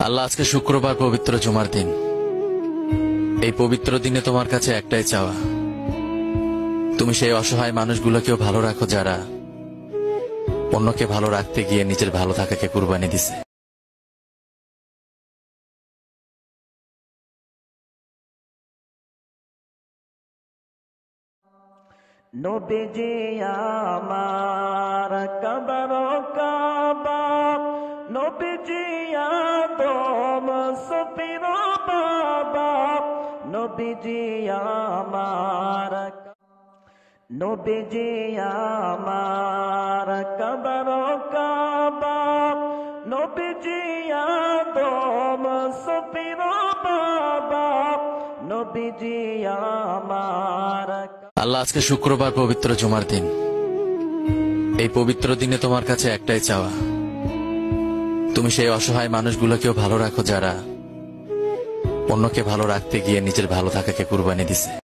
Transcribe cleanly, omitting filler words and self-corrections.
আল্লাহ, আজকে শুক্রবার, পবিত্র জুমার দিন। এই পবিত্র দিনে তোমার কাছে একটাই চাওয়া, তুমি সেই অসহায় মানুষগুলোকেও ভালো রাখো যারা অন্যকে ভালো রাখতে গিয়ে নিজের ভালো থাকাকে কুরবানি দিছে। নবীজি আমার কবর কাবা, নবীজি আদম সফির বাবা, নবীজি আমার, নবীজি আমার কবর কাবা, নবীজি আদম সফির বাবা, নবীজি আমার। আল্লাহ, আজকে শুক্রবার, পবিত্র জুমার দিন। এই পবিত্র দিনে তোমার কাছে একটাই চাওয়া, তুমি সেই অসহায় মানুষগুলোকেও ভালো রাখো যারা অন্যকে ভালো রাখতে গিয়ে নিজের ভালো থাকাকে কুরবানি দিছে।